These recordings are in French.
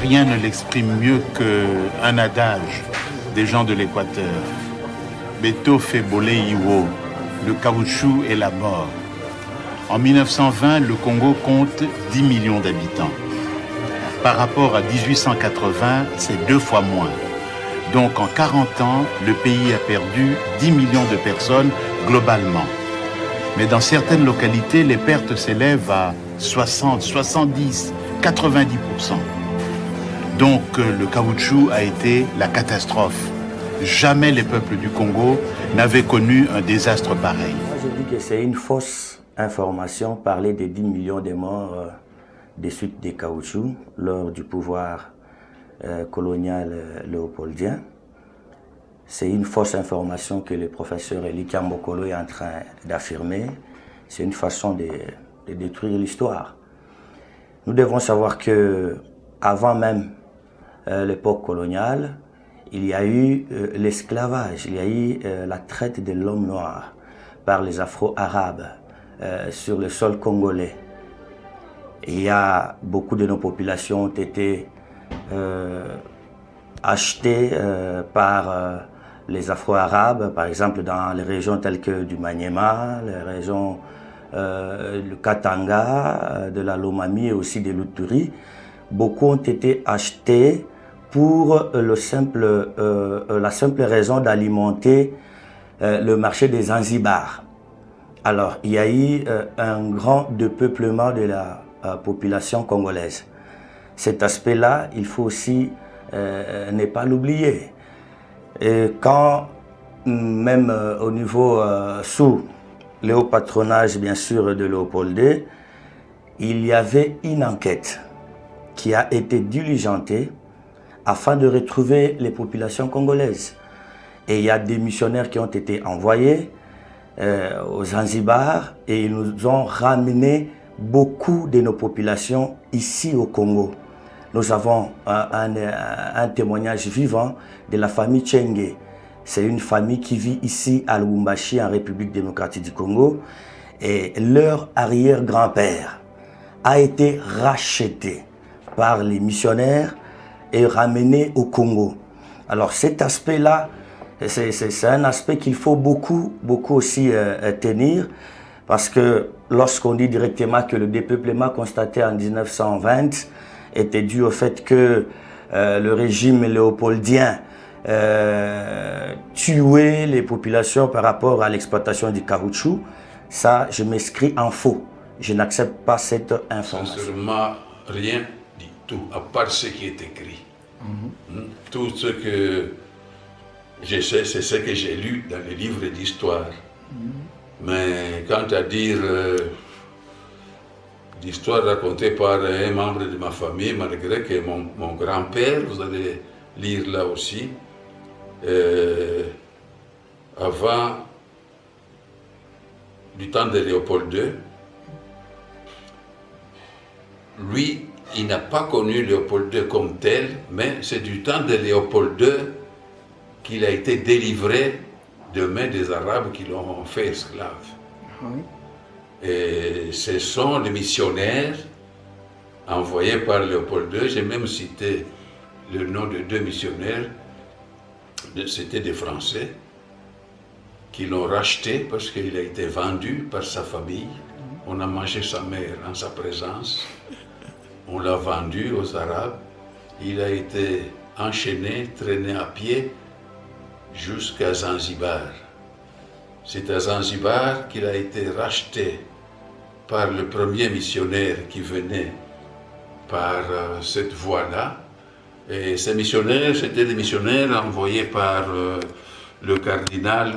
Rien ne l'exprime mieux qu'un adage des gens de l'Équateur. Beto fait boler Iwo, le caoutchouc et la mort. En 1920, le Congo compte 10 millions d'habitants. Par rapport à 1880, c'est 2 fois moins. Donc en 40 ans, le pays a perdu 10 millions de personnes globalement. Mais dans certaines localités, les pertes s'élèvent à 60, 70, 90%. Donc le caoutchouc a été la catastrophe. Jamais les peuples du Congo n'avaient connu un désastre pareil. Moi, je dis que c'est une fausse information parler des 10 millions de morts des suites des caoutchoucs lors du pouvoir colonial léopoldien. C'est une fausse information que le professeur Eli Kiambokolo est en train d'affirmer. C'est une façon de détruire l'histoire. Nous devons savoir que avant même l'époque coloniale, il y a eu l'esclavage, il y a eu la traite de l'homme noir par les Afro-Arabes sur le sol congolais. Il y a beaucoup de nos populations ont été achetées par les Afro-Arabes, par exemple dans les régions telles que du Maniema, les régions du Katanga, de la Lomami et aussi de l'Uturi. Beaucoup ont été achetés pour la simple raison d'alimenter le marché des Zanzibar. Alors, il y a eu un grand depeuplement de la population congolaise. Cet aspect-là, il faut aussi ne pas l'oublier. Et quand, même au niveau sous le haut patronage, bien sûr, de Léopold II, il y avait une enquête qui a été diligentée afin de retrouver les populations congolaises. Et il y a des missionnaires qui ont été envoyés aux Zanzibar et ils nous ont ramené beaucoup de nos populations ici au Congo. Nous avons un témoignage vivant de la famille Tchenge. C'est une famille qui vit ici à Lubumbashi, en République démocratique du Congo. Et leur arrière-grand-père a été racheté par les missionnaires et ramené au Congo. Alors cet aspect-là, c'est un aspect qu'il faut beaucoup aussi tenir, parce que lorsqu'on dit directement que le dépeuplement constaté en 1920 était dû au fait que le régime léopoldien tuait les populations par rapport à l'exploitation du caoutchouc, ça, je m'inscris en faux. Je n'accepte pas cette information. Sincèrement, rien du tout, à part ce qui est écrit. Tout ce que je sais, c'est ce que j'ai lu dans les livres d'histoire. Mais quant à dire l'histoire racontée par un membre de ma famille, malgré que mon grand-père, vous allez lire là aussi, avant du temps de Léopold II, lui, il n'a pas connu Léopold II comme tel, mais c'est du temps de Léopold II qu'il a été délivré de main des Arabes qui l'ont fait esclave. Oui. Et ce sont les missionnaires envoyés par Léopold II. J'ai même cité le nom de 2 missionnaires, c'était des Français, qui l'ont racheté parce qu'il a été vendu par sa famille. On a mangé sa mère en sa présence. On l'a vendu aux Arabes. Il a été enchaîné, traîné à pied jusqu'à Zanzibar. C'est à Zanzibar qu'il a été racheté par le premier missionnaire qui venait par cette voie-là. Et ces missionnaires, c'était des missionnaires envoyés par le cardinal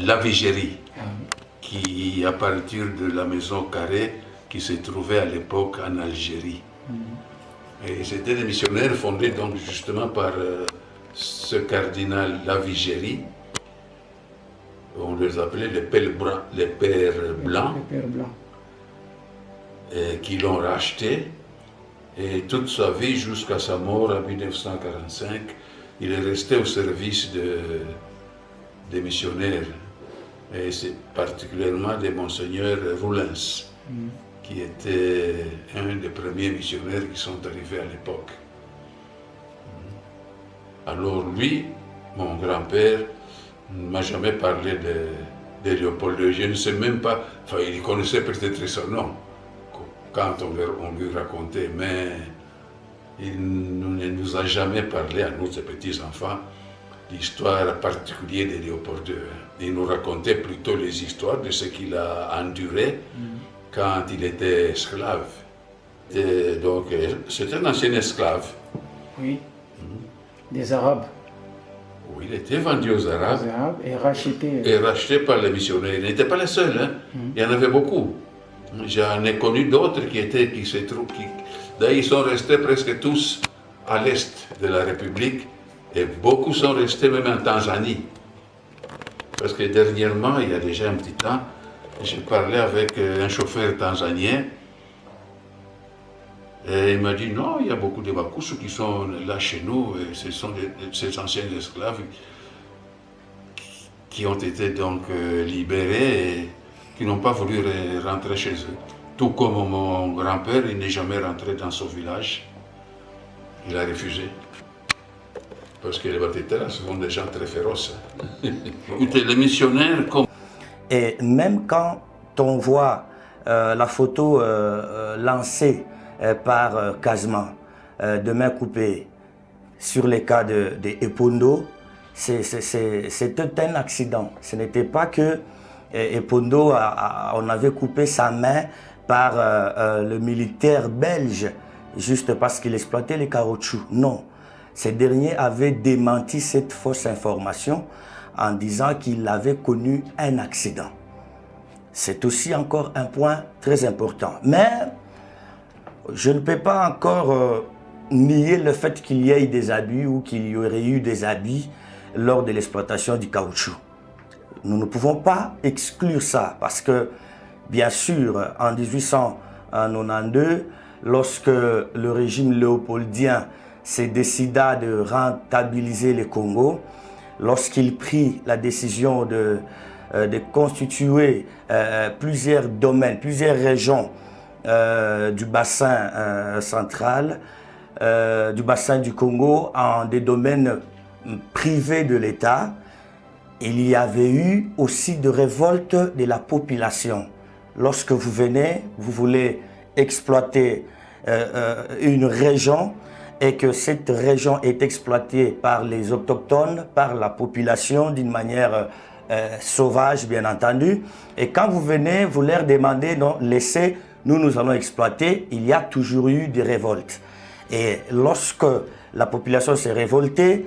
Lavigérie, qui, à partir de la maison carrée qui se trouvait à l'époque en Algérie. Et c'était des missionnaires fondés donc justement par ce cardinal Lavigérie. On les appelait les pères blancs, et qui l'ont racheté. Et toute sa vie, jusqu'à sa mort en 1945, il est resté au service des missionnaires. Et c'est particulièrement de Monseigneur Roulens, qui était un des premiers missionnaires qui sont arrivés à l'époque. Alors lui, mon grand-père, ne m'a jamais parlé de Léopold II. Je ne sais même pas, enfin il connaissait peut-être son nom quand on lui racontait, mais il ne nous a jamais parlé à nous, ces petits-enfants, l'histoire particulière de Léopold II. Il nous racontait plutôt les histoires de ce qu'il a enduré quand il était esclave. Et donc, c'est un ancien esclave. Oui, des Arabes. Oui, il était vendu aux Arabes. Et racheté. Et racheté par les missionnaires. Il n'était pas le seul, hein. Il y en avait beaucoup. J'en ai connu d'autres d'ailleurs, ils sont restés presque tous à l'est de la République et beaucoup sont restés même en Tanzanie. Parce que dernièrement, il y a déjà un petit temps, j'ai parlé avec un chauffeur tanzanien et il m'a dit non, il y a beaucoup de Bakusu qui sont là chez nous, et ce sont ces anciens esclaves qui ont été donc libérés et qui n'ont pas voulu rentrer chez eux. Tout comme mon grand-père, il n'est jamais rentré dans son village. Il a refusé. Parce que les Batitera sont des gens très féroces. Écoutez, les missionnaires comme... Et même quand on voit la photo lancée par Kazma, de main coupée, sur les cas de Epondo, c'était un accident. Ce n'était pas que Epondo, on avait coupé sa main par le militaire belge, juste parce qu'il exploitait les caoutchoucs. Non, ces derniers avaient démenti cette fausse information en disant qu'il avait connu un accident. C'est aussi encore un point très important. Mais je ne peux pas encore nier le fait qu'il y ait eu des abus ou qu'il y aurait eu des abus lors de l'exploitation du caoutchouc. Nous ne pouvons pas exclure ça parce que, bien sûr, en 1892, lorsque le régime léopoldien s'est décidé de rentabiliser le Congo, lorsqu'il prit la décision de constituer plusieurs domaines, plusieurs régions du bassin central, du bassin du Congo en des domaines privés de l'État, il y avait eu aussi de révoltes de la population. Lorsque vous venez, vous voulez exploiter une région et que cette région est exploitée par les autochtones, par la population d'une manière sauvage, bien entendu. Et quand vous venez, vous leur demandez, non, laissez, nous allons exploiter, il y a toujours eu des révoltes. Et lorsque la population s'est révoltée,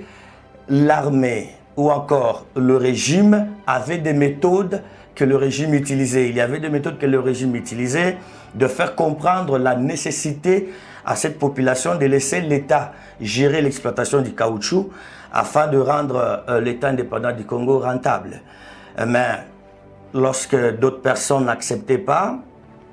l'armée ou encore le régime avait des méthodes que le régime utilisait. Il y avait des méthodes que le régime utilisait de faire comprendre la nécessité à cette population de laisser l'État gérer l'exploitation du caoutchouc afin de rendre l'État indépendant du Congo rentable. Mais lorsque d'autres personnes n'acceptaient pas,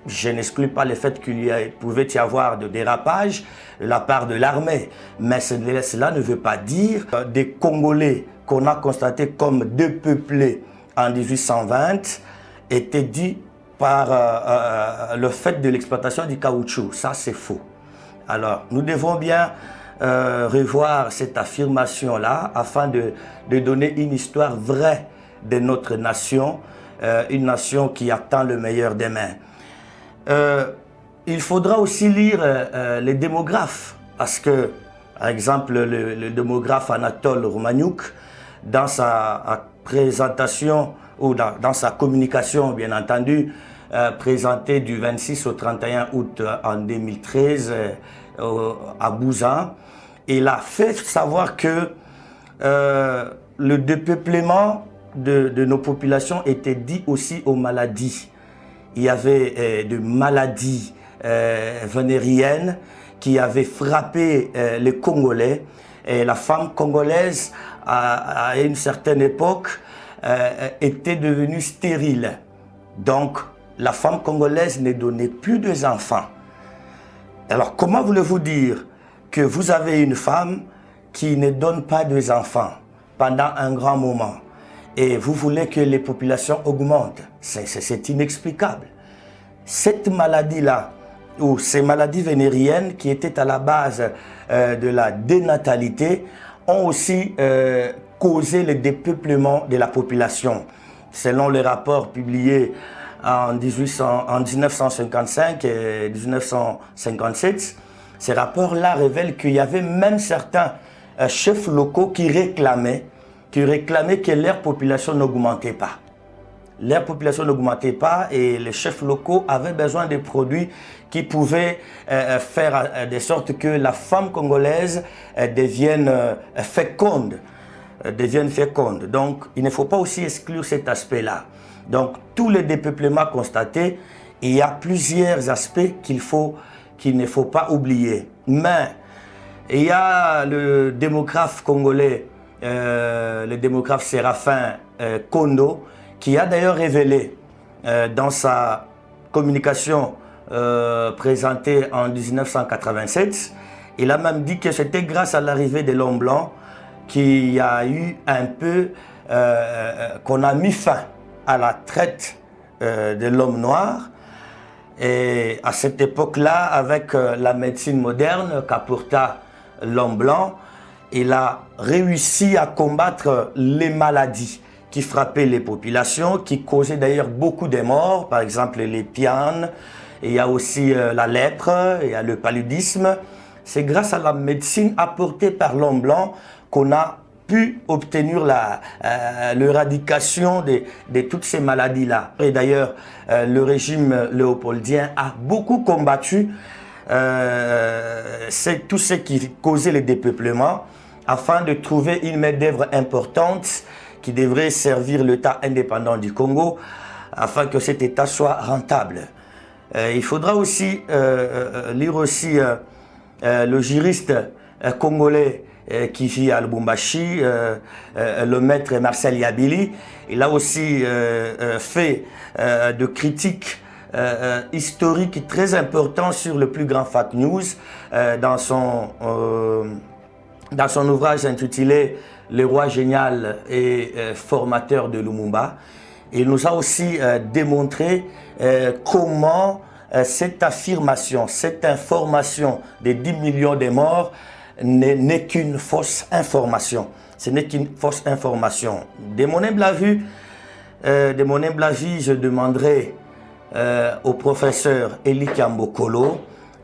je n'exclus pas le fait qu'il pouvait y avoir de dérapage de la part de l'armée. Mais cela ne veut pas dire des Congolais qu'on a constatés comme dépeuplés en 1820 étaient dits par le fait de l'exploitation du caoutchouc. Ça, c'est faux. Alors, nous devons bien revoir cette affirmation-là afin de donner une histoire vraie de notre nation, une nation qui attend le meilleur demain. Il faudra aussi lire les démographes, parce que, par exemple, le démographe Anatole Romaniuk, dans sa présentation ou dans sa communication, bien entendu, présentée du 26 au 31 août en 2013 à Bouzan, il a fait savoir que le dépeuplement de nos populations était dû aussi aux maladies. Il y avait des maladies vénériennes qui avaient frappé les Congolais. Et la femme congolaise, à une certaine époque, était devenue stérile. Donc, la femme congolaise ne donnait plus d'enfants. Alors, comment voulez-vous dire que vous avez une femme qui ne donne pas d'enfants pendant un grand moment et vous voulez que les populations augmentent? C'est inexplicable. Cette maladie-là, ou ces maladies vénériennes qui étaient à la base de la dénatalité, ont aussi causé le dépeuplement de la population. Selon les rapports publiés en 1955 et 1957, ces rapports-là révèlent qu'il y avait même certains chefs locaux qui réclamaient que leur population n'augmentait pas. Leur population n'augmentait pas et les chefs locaux avaient besoin de produits qui pouvaient faire de sorte que la femme congolaise devienne féconde. Donc, il ne faut pas aussi exclure cet aspect-là. Donc, tous les dépeuplements constatés, il y a plusieurs aspects qu'il ne faut pas oublier. Mais il y a le démographe congolais, le démographe Séraphin Kondo, qui a d'ailleurs révélé dans sa communication présentée en 1987, il a même dit que c'était grâce à l'arrivée de l'homme blanc qu'il y a eu un peu, qu'on a mis fin à la traite de l'homme noir. Et à cette époque-là, avec la médecine moderne qu'apporta l'homme blanc, il a réussi à combattre les maladies qui frappaient les populations, qui causaient d'ailleurs beaucoup de morts, par exemple les pianes, il y a aussi la lèpre, il y a le paludisme. C'est grâce à la médecine apportée par l'homme blanc qu'on a pu obtenir l'éradication de toutes ces maladies-là. Et d'ailleurs, le régime léopoldien a beaucoup combattu tout ce qui causait le dépeuplement afin de trouver une main-d'œuvre importante qui devrait servir l'État indépendant du Congo afin que cet État soit rentable. Il faudra aussi lire aussi le juriste congolais qui vit à Lubumbashi, le maître Marcel Yabili. Il a aussi fait de critiques historiques très importantes sur le plus grand fake news dans son ouvrage intitulé « Le roi génial et formateur de Lumumba ». Il nous a aussi démontré comment cette affirmation, cette information des 10 millions de morts n'est qu'une fausse information. Ce n'est qu'une fausse information. De mon humble avis, je demanderai au professeur Eli Kambokolo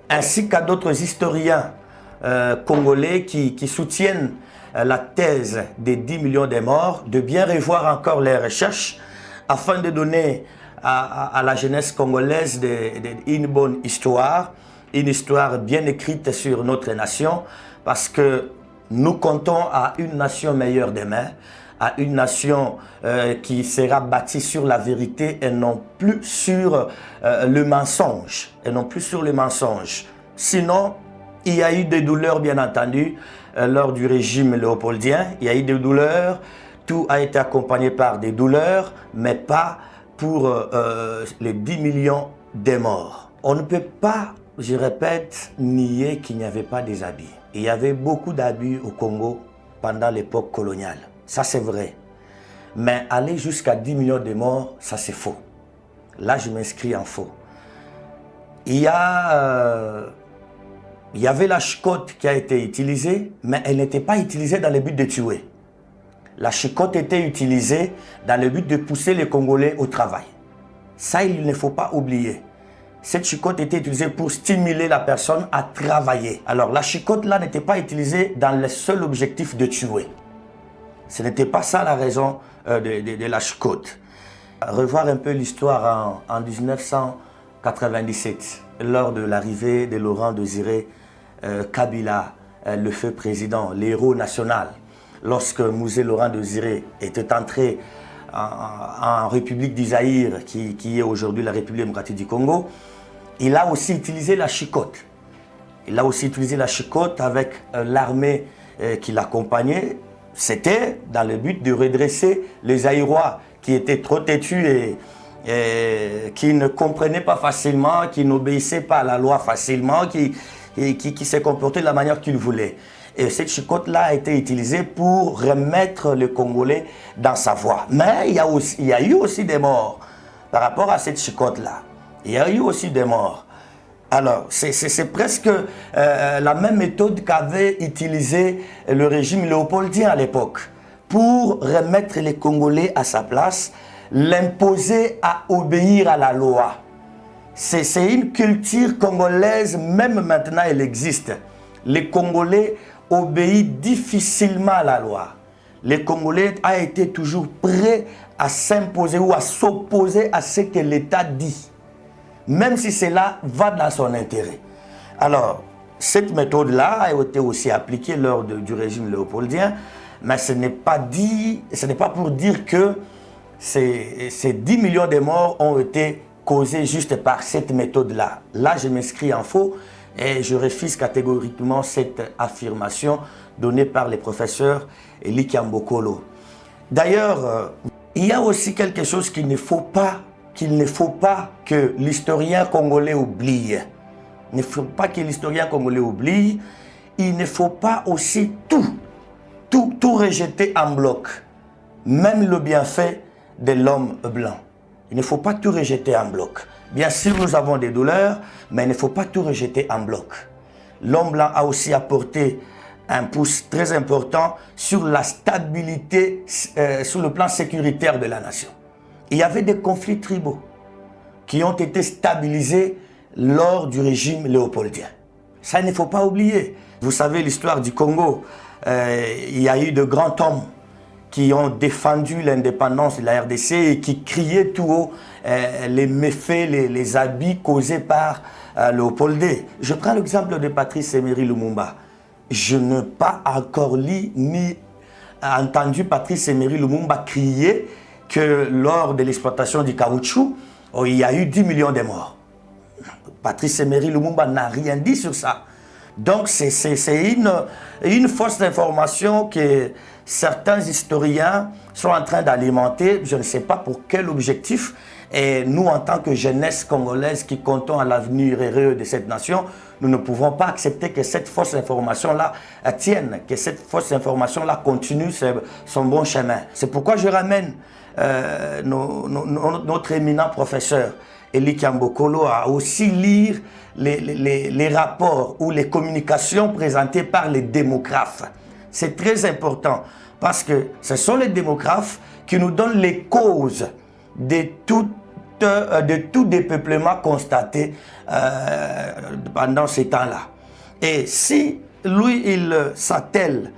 ainsi qu'à d'autres historiens congolais qui soutiennent la thèse des 10 millions de morts de bien revoir encore les recherches afin de donner à la jeunesse congolaise une bonne histoire, une histoire bien écrite sur notre nation, parce que nous comptons à une nation meilleure demain, à une nation qui sera bâtie sur la vérité et non plus sur le mensonge. Sinon, il y a eu des douleurs, bien entendu, lors du régime léopoldien. Il y a eu des douleurs, tout a été accompagné par des douleurs, mais pas pour les 10 millions de morts. On ne peut pas, je répète, nier qu'il n'y avait pas des abus. Il y avait beaucoup d'abus au Congo pendant l'époque coloniale. Ça, c'est vrai. Mais aller jusqu'à 10 millions de morts, ça, c'est faux. Là, je m'inscris en faux. Il y avait la chicotte qui a été utilisée, mais elle n'était pas utilisée dans le but de tuer. La chicotte était utilisée dans le but de pousser les Congolais au travail. Ça, il ne faut pas oublier. Cette chicotte était utilisée pour stimuler la personne à travailler. Alors, la chicotte là n'était pas utilisée dans le seul objectif de tuer. Ce n'était pas ça la raison de la chicotte. Revoir un peu l'histoire en 1997, lors de l'arrivée de Laurent Désiré Kabila, le feu président, l'héros national. Lorsque Mouzé Laurent Désiré était entré en République du Zaïre, qui est aujourd'hui la République démocratique du Congo, il a aussi utilisé la chicotte. Il a aussi utilisé la chicotte avec l'armée qui l'accompagnait. C'était dans le but de redresser les Zaïrois qui étaient trop têtus et qui ne comprenaient pas facilement, qui n'obéissaient pas à la loi facilement, qui se comportaient de la manière qu'ils voulaient. Et cette chicotte-là a été utilisée pour remettre le Congolais dans sa voie. Mais il y a eu aussi des morts par rapport à cette chicotte-là. Il y a eu aussi des morts. Alors, c'est presque la même méthode qu'avait utilisé le régime léopoldien à l'époque pour remettre les Congolais à sa place, l'imposer à obéir à la loi. C'est une culture congolaise, même maintenant elle existe. Les Congolais obéissent difficilement à la loi. Les Congolais ont été toujours prêts à s'imposer ou à s'opposer à ce que l'État dit, même si cela va dans son intérêt. Alors, cette méthode-là a été aussi appliquée lors du régime léopoldien, mais ce n'est pas pour dire que ces 10 millions de morts ont été causés juste par cette méthode-là. Là, je m'inscris en faux et je refuse catégoriquement cette affirmation donnée par le professeur Eli Kiambokolo. D'ailleurs, il y a aussi quelque chose qu'il ne faut pas que l'historien congolais oublie. Il ne faut pas que l'historien congolais oublie. Il ne faut pas aussi tout rejeter en bloc, même le bienfait de l'homme blanc. Il ne faut pas tout rejeter en bloc. Bien sûr, nous avons des douleurs, mais il ne faut pas tout rejeter en bloc. L'homme blanc a aussi apporté un pouce très important sur la stabilité, sur le plan sécuritaire de la nation. Il y avait des conflits tribaux qui ont été stabilisés lors du régime léopoldien. Ça, il ne faut pas oublier. Vous savez l'histoire du Congo. Il y a eu de grands hommes qui ont défendu l'indépendance de la RDC et qui criaient tout haut les méfaits, les abus causés par Léopoldé. Je prends l'exemple de Patrice Emery Lumumba. Je n'ai pas encore lu ni entendu Patrice Emery Lumumba crier que lors de l'exploitation du caoutchouc, il y a eu 10 millions de morts. Patrice Emery Lumumba n'a rien dit sur ça. Donc c'est une fausse information que certains historiens sont en train d'alimenter, je ne sais pas pour quel objectif. Et nous, en tant que jeunesse congolaise qui comptons à l'avenir heureux de cette nation, nous ne pouvons pas accepter que cette fausse information-là tienne, que cette fausse information-là continue son bon chemin. C'est pourquoi je ramène notre éminent professeur Eli Kiambokolo à aussi lire les rapports ou les communications présentées par les démographes. C'est très important parce que ce sont les démographes qui nous donnent les causes de tout dépeuplement constaté pendant ces temps-là. Et si lui, il s'attelle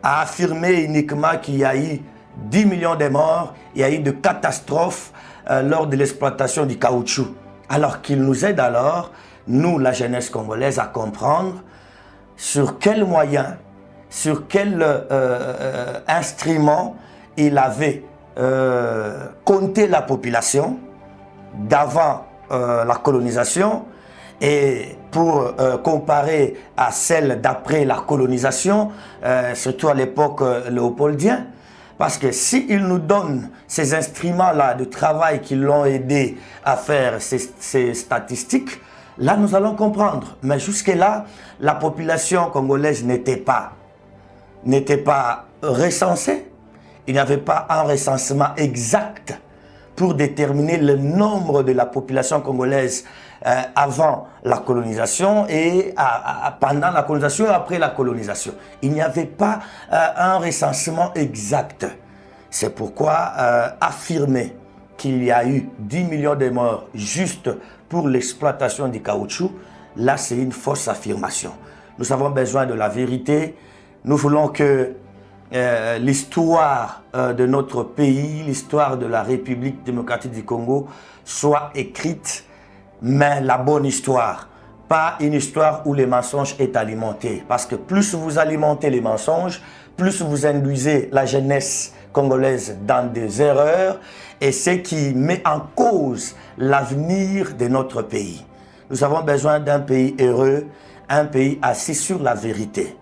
à affirmer uniquement qu'il y a eu 10 millions de morts, il y a eu de catastrophes lors de l'exploitation du caoutchouc, alors qu'il nous aide alors, nous, la jeunesse congolaise, à comprendre sur quels moyens, sur quel instrument il avait compté la population d'avant la colonisation et pour comparer à celle d'après la colonisation, surtout à l'époque léopoldienne. Parce que s'il nous donne ces instruments-là de travail qui l'ont aidé à faire ces statistiques, là nous allons comprendre. Mais jusque-là, la population congolaise n'était pas recensée. Il n'y avait pas un recensement exact pour déterminer le nombre de la population congolaise avant la colonisation et pendant la colonisation et après la colonisation. Il n'y avait pas un recensement exact. C'est pourquoi affirmer qu'il y a eu 10 millions de morts juste pour l'exploitation du caoutchouc, là c'est une fausse affirmation. Nous avons besoin de la vérité. Nous voulons que l'histoire de notre pays, l'histoire de la République démocratique du Congo soit écrite, mais la bonne histoire, pas une histoire où les mensonges est alimenté. Parce que plus vous alimentez les mensonges, plus vous induisez la jeunesse congolaise dans des erreurs et ce qui met en cause l'avenir de notre pays. Nous avons besoin d'un pays heureux, un pays assis sur la vérité.